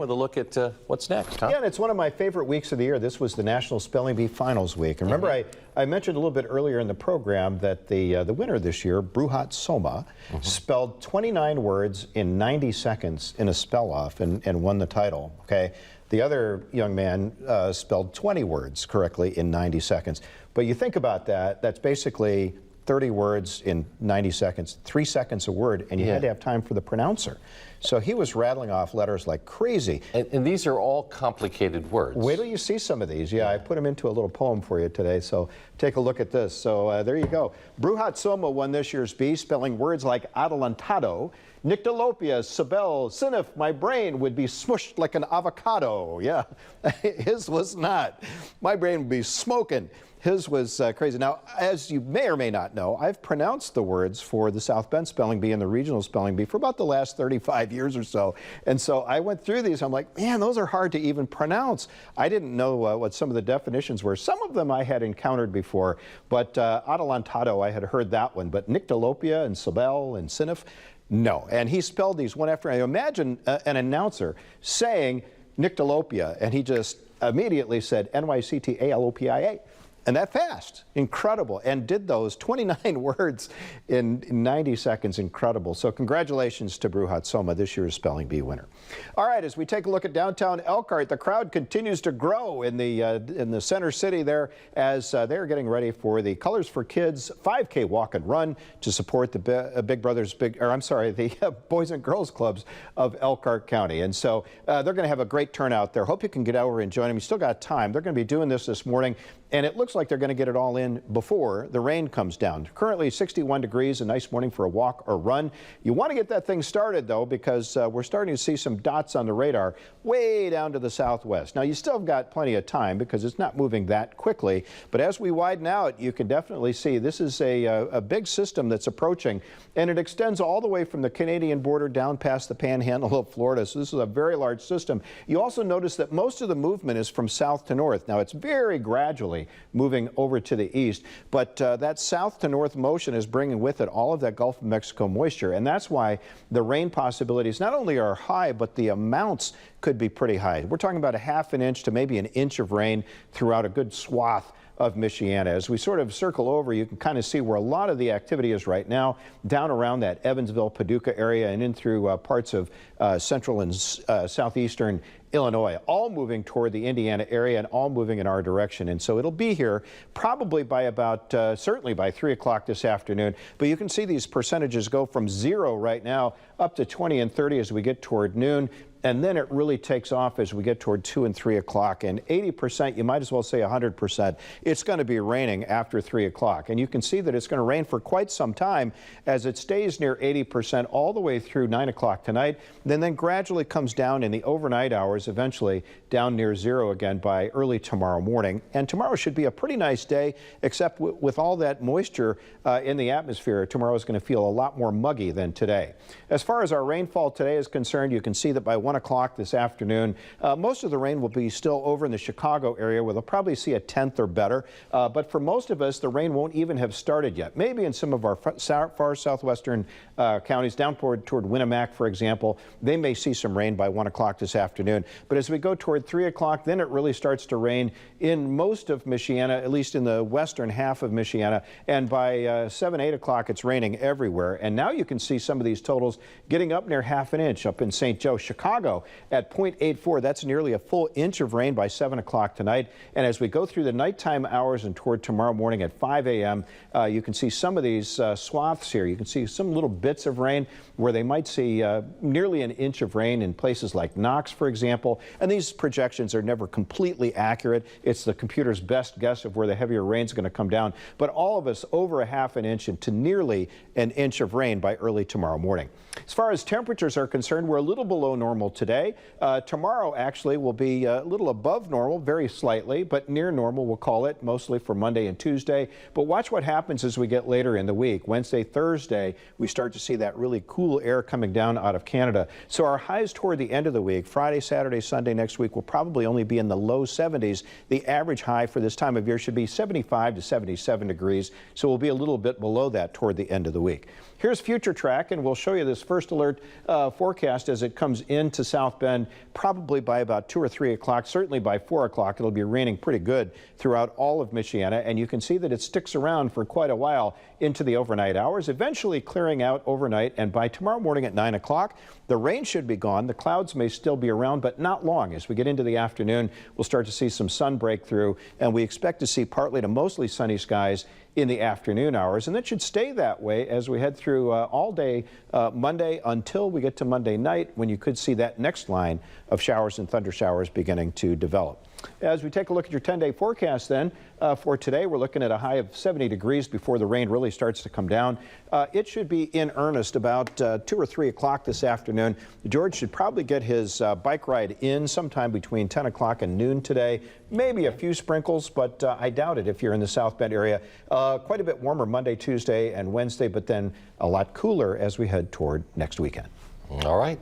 With a look at what's next, huh? Yeah, and it's one of my favorite weeks of the year. This was the National Spelling Bee Finals Week. And remember, I mentioned a little bit earlier in the program that the winner this year, Bruhat Soma, spelled 29 words in 90 seconds in a spell-off and won the title, okay? The other young man spelled 20 words correctly in 90 seconds. But you think about that, that's basically 30 words in 90 seconds, 3 seconds a word, and you had to have time for the pronouncer. So he was rattling off letters like crazy. And these are all complicated words. Wait till you see some of these. Yeah, I put them into a little poem for you today, so take a look at this. So there you go. Bruhat Soma won this year's Bee, spelling words like adelantado, nyctalopia, sabel, sinif, my brain would be smushed like an avocado. Yeah, his was not. My brain would be smoking. His was crazy. Now, as you may or may not know, I've pronounced the words for the South Bend Spelling Bee and the Regional Spelling Bee for about the last 35 years or so. And so I went through these. I'm like, man, those are hard to even pronounce. I didn't know what some of the definitions were. Some of them I had encountered before, but adelantado, I had heard that one. But nyctalopia and sabel and sinif, no. And he spelled these one after another. Imagine an announcer saying nyctalopia, and he just immediately said Nyctalopia. And that fast, incredible, and did those 29 words in 90 seconds, incredible. So congratulations to Bruhat Soma, this year's Spelling Bee winner. All right, as we take a look at downtown Elkhart, the crowd continues to grow in the center city there as they're getting ready for the Colors for Kids 5K walk and run to support the the Boys and Girls Clubs of Elkhart County. And so they're going to have a great turnout there. Hope you can get over and join them. You still got time. They're going to be doing this morning. And it looks like they're going to get it all in before the rain comes down. Currently 61 degrees, a nice morning for a walk or run. You want to get that thing started, though, because we're starting to see some dots on the radar way down to the southwest. Now, you still have got plenty of time because it's not moving that quickly. But as we widen out, you can definitely see this is a big system that's approaching, and it extends all the way from the Canadian border down past the panhandle of Florida. So this is a very large system. You also notice that most of the movement is from south to north. Now, it's very gradually moving over to the east, but that south to north motion is bringing with it all of that Gulf of Mexico moisture, and that's why the rain possibilities not only are high, but the amounts could be pretty high. We're talking about a ½ an inch to maybe an inch of rain throughout a good swath of Michiana. As we sort of circle over, you can kind of see where a lot of the activity is right now, down around that Evansville, Paducah area and in through parts of central and southeastern Illinois, all moving toward the Indiana area and all moving in our direction. And so it'll be here probably by about, certainly by 3 o'clock this afternoon. But you can see these percentages go from 0 right now up to 20 and 30 as we get toward noon. And then it really takes off as we get toward 2 and 3 o'clock. And 80%, you might as well say 100%, it's going to be raining after 3 o'clock. And you can see that it's going to rain for quite some time as it stays near 80% all the way through 9 o'clock tonight. Then gradually comes down in the overnight hours, eventually down near 0 again by early tomorrow morning. And tomorrow should be a pretty nice day, except with all that moisture in the atmosphere. Tomorrow is going to feel a lot more muggy than today. As far as our rainfall today is concerned, you can see that by 1 o'clock this afternoon, most of the rain will be still over in the Chicago area where they'll probably see a tenth or better. But for most of us, the rain won't even have started yet. Maybe in some of our far southwestern counties, down toward Winamac, for example, they may see some rain by 1 o'clock this afternoon. But as we go toward 3 o'clock, then it really starts to rain in most of Michiana, at least in the western half of Michiana. And by 7, 8 o'clock, it's raining everywhere. And now you can see some of these totals getting up near ½ an inch up in St. Joe. Chicago at 0.84. That's nearly a full inch of rain by 7 o'clock tonight. And as we go through the nighttime hours and toward tomorrow morning at 5 a.m., you can see some of these swaths here. You can see some little bits of rain where they might see nearly an inch of rain in places like Knox, for example. And these projections are never completely accurate. It's the computer's best guess of where the heavier rain is going to come down. But all of us over a ½ an inch into nearly an inch of rain by early tomorrow morning. As far as temperatures are concerned, we're a little below normal today. Tomorrow actually will be a little above normal, very slightly, but near normal we'll call it, mostly for Monday and Tuesday. But watch what happens as we get later in the week. Wednesday, Thursday, we start to see that really cool air coming down out of Canada. So our highs toward the end of the week, Friday, Saturday, Sunday next week, will probably only be in the low 70s. The average high for this time of year should be 75 to 77 degrees. So we'll be a little bit below that toward the end of the week. Here's Future Track, and we'll show you this first alert forecast as it comes into South Bend, probably by about 2 or 3 o'clock, certainly by 4 o'clock. It'll be raining pretty good throughout all of Michiana, and you can see that it sticks around for quite a while into the overnight hours, eventually clearing out overnight, and by tomorrow morning at 9 o'clock, the rain should be gone. The clouds may still be around, but not long. As we get into the afternoon, we'll start to see some sun break through, and we expect to see partly to mostly sunny skies in the afternoon hours, and that should stay that way as we head through all day Monday until we get to Monday night, when you could see that next line of showers and thunder showers beginning to develop. As we take a look at your 10-day forecast then, for today, we're looking at a high of 70 degrees before the rain really starts to come down. It should be in earnest about 2 or 3 o'clock this afternoon. George should probably get his bike ride in sometime between 10 o'clock and noon today. Maybe a few sprinkles, but I doubt it if you're in the South Bend area. Quite a bit warmer Monday, Tuesday, and Wednesday, but then a lot cooler as we head toward next weekend. All right.